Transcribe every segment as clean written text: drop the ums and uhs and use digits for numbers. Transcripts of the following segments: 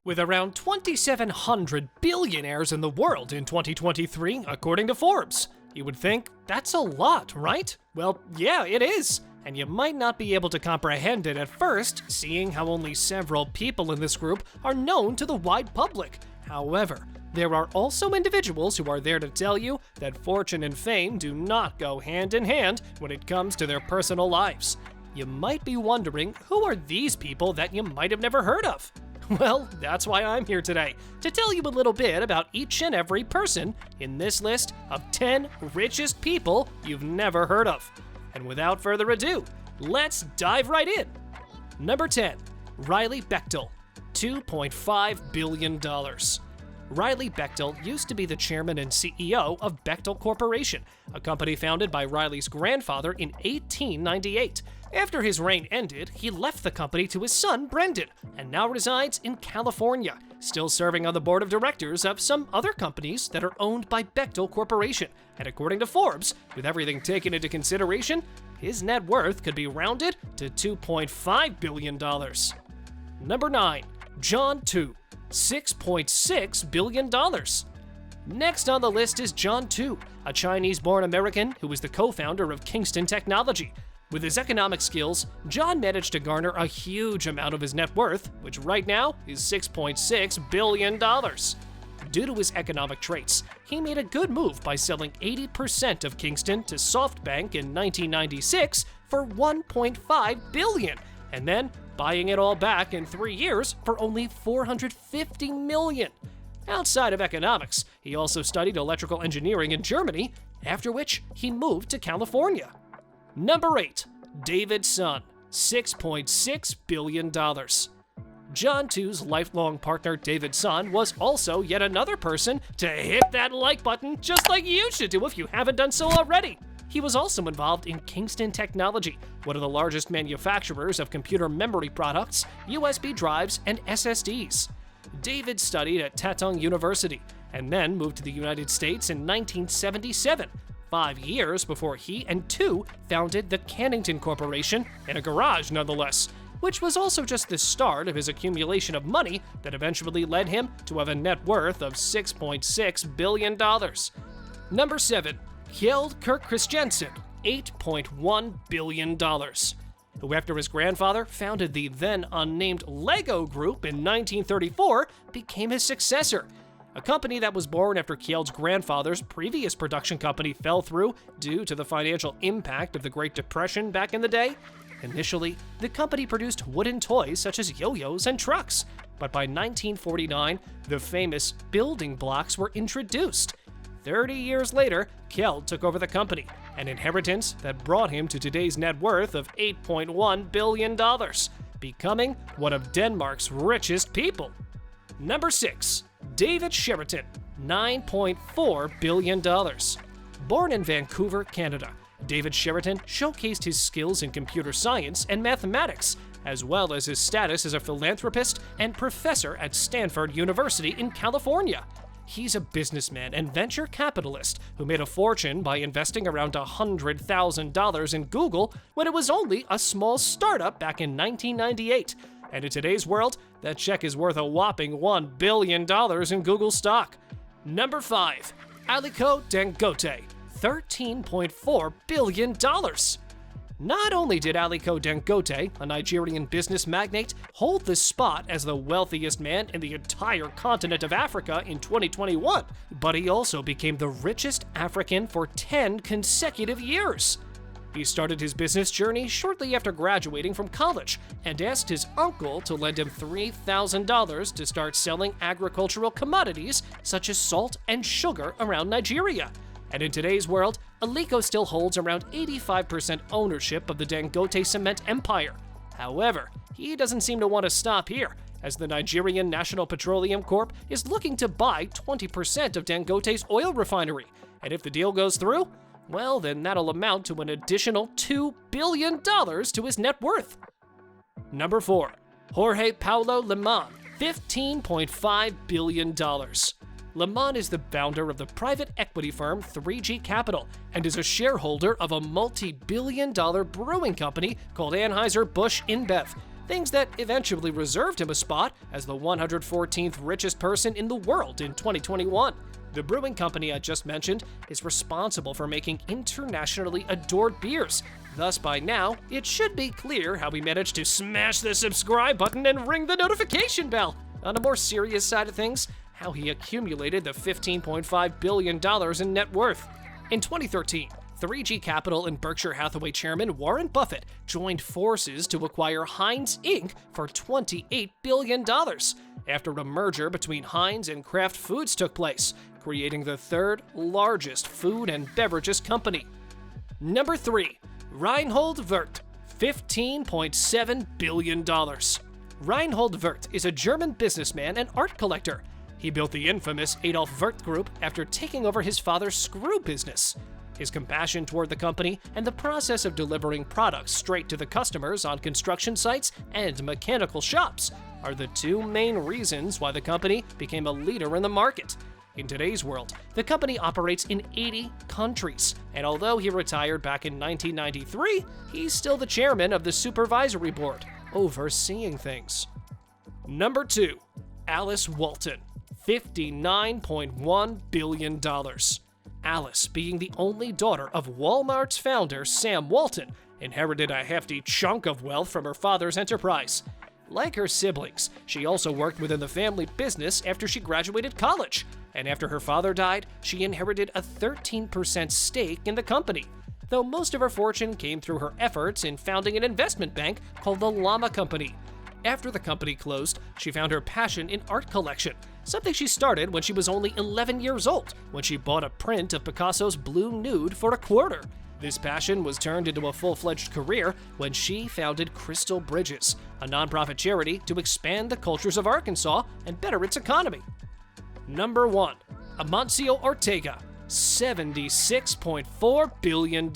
With around 2,700 billionaires in the world in 2023, according to Forbes. You would think, that's a lot, right? Well, yeah, it is. And you might not be able to comprehend it at first, seeing how only several people in this group are known to the wide public. However, there are also individuals who are there to tell you that fortune and fame do not go hand in hand when it comes to their personal lives. You might be wondering, who are these people that you might have never heard of? Well, that's why I'm here today, to tell you a little bit about each and every person in this list of 10 richest people you've never heard of. And without further ado, let's dive right in. Number 10, Riley Bechtel, $2.5 billion. Riley Bechtel used to be the chairman and CEO of Bechtel Corporation, a company founded by Riley's grandfather in 1898. After his reign ended, he left the company to his son, Brendan, and now resides in California, still serving on the board of directors of some other companies that are owned by Bechtel Corporation. And according to Forbes, with everything taken into consideration, his net worth could be rounded to $2.5 billion. Number 9, John Tu, $6.6 billion. Next on the list is John Tu, a Chinese-born American who was the co-founder of Kingston Technology. With his economic skills, John managed to garner a huge amount of his net worth, which right now is $6.6 billion. Due to his economic traits, he made a good move by selling 80% of Kingston to SoftBank in 1996 for $1.5 billion, and then buying it all back in 3 years for only $450 million. Outside of economics, he also studied electrical engineering in Germany, after which he moved to California. Number 8, David Sun, $6.6 billion. John Tu's lifelong partner David Sun was also yet another person to hit that like button just like you should do if you haven't done so already. He was also involved in Kingston Technology, one of the largest manufacturers of computer memory products, USB drives, and SSDs. David studied at Tatung University and then moved to the United States in 1977. 5 years before he and Tu founded the Cannington Corporation, in a garage nonetheless, which was also just the start of his accumulation of money that eventually led him to have a net worth of $6.6 billion. Number 7, Kjeld Kristiansen, $8.1 billion. Who, after his grandfather founded the then unnamed Lego Group in 1934, became his successor. A company that was born after Kjeld's grandfather's previous production company fell through due to the financial impact of the Great Depression back in the day. Initially, the company produced wooden toys such as yo-yos and trucks, but by 1949, the famous building blocks were introduced. 30 years later, Kjeld took over the company, an inheritance that brought him to today's net worth of $8.1 billion, becoming one of Denmark's richest people. Number 6, David Cheriton, $9.4 billion. Born in Vancouver, Canada, David Cheriton showcased his skills in computer science and mathematics, as well as his status as a philanthropist and professor at Stanford University in California. He's a businessman and venture capitalist who made a fortune by investing around $100,000 in Google when it was only a small startup back in 1998. And in today's world, that check is worth a whopping $1 billion in Google stock. Number 5, Aliko Dangote, $13.4 billion. Not only did Aliko Dangote, a Nigerian business magnate, hold the spot as the wealthiest man in the entire continent of Africa in 2021, but he also became the richest African for 10 consecutive years. He started his business journey shortly after graduating from college and asked his uncle to lend him $3,000 to start selling agricultural commodities such as salt and sugar around Nigeria. And in today's world, Aliko still holds around 85% ownership of the Dangote cement empire. However, he doesn't seem to want to stop here, as the Nigerian National Petroleum Corp is looking to buy 20% of Dangote's oil refinery. And if the deal goes through, well, then that'll amount to an additional $2 billion to his net worth. Number 4, Jorge Paulo Lemon, $15.5 billion. Lemon is the founder of the private equity firm 3G Capital and is a shareholder of a multi-billion-dollar brewing company called Anheuser-Busch InBev. things that eventually reserved him a spot as the 114th richest person in the world in 2021. The brewing company I just mentioned is responsible for making internationally adored beers. Thus, by now, it should be clear how he managed to smash the subscribe button and ring the notification bell. On a more serious side of things, how he accumulated the $15.5 billion in net worth. In 2013, 3G Capital and Berkshire Hathaway chairman Warren Buffett joined forces to acquire Heinz Inc. for $28 billion after a merger between Heinz and Kraft Foods took place, creating the third largest food and beverages company. Number 3. Reinhold Würth, $15.7 billion. Reinhold Würth is a German businessman and art collector. He built the infamous Adolf Würth Group after taking over his father's screw business. His compassion toward the company and the process of delivering products straight to the customers on construction sites and mechanical shops are the two main reasons why the company became a leader in the market. In today's world, the company operates in 80 countries, and although he retired back in 1993, he's still the chairman of the supervisory board, overseeing things. Number 2. Alice Walton, $59.1 billion. Alice, being the only daughter of Walmart's founder Sam Walton, inherited a hefty chunk of wealth from her father's enterprise. Like her siblings, she also worked within the family business after she graduated college, and after her father died, she inherited a 13% stake in the company, though most of her fortune came through her efforts in founding an investment bank called the Llama Company. After the company closed, she found her passion in art collection, something she started when she was only 11 years old, when she bought a print of Picasso's Blue Nude for $0.25. This passion was turned into a full-fledged career when she founded Crystal Bridges, a nonprofit charity to expand the cultures of Arkansas and better its economy. Number 1. Amancio Ortega, $76.4 billion.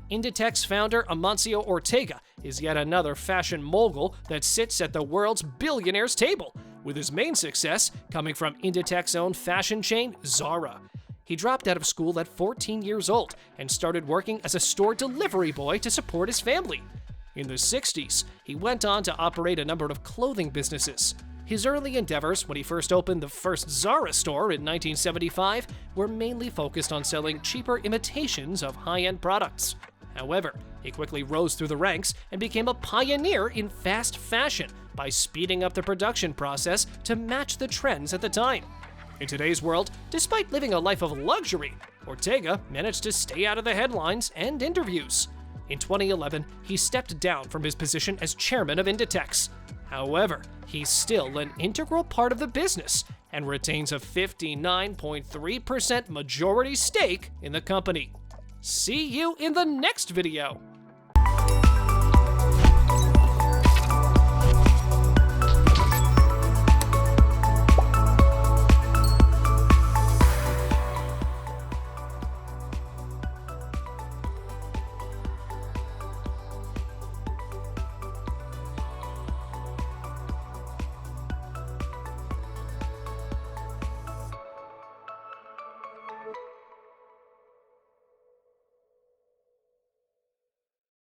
Inditex founder Amancio Ortega is yet another fashion mogul that sits at the world's billionaires table, with his main success coming from Inditex's own fashion chain, Zara. He dropped out of school at 14 years old and started working as a store delivery boy to support his family. In the 60s, he went on to operate a number of clothing businesses. His early endeavors when he first opened the first Zara store in 1975 were mainly focused on selling cheaper imitations of high-end products. However, he quickly rose through the ranks and became a pioneer in fast fashion by speeding up the production process to match the trends at the time. In today's world, despite living a life of luxury, Ortega managed to stay out of the headlines and interviews. In 2011, he stepped down from his position as chairman of Inditex. However, he's still an integral part of the business and retains a 59.3% majority stake in the company. See you in the next video!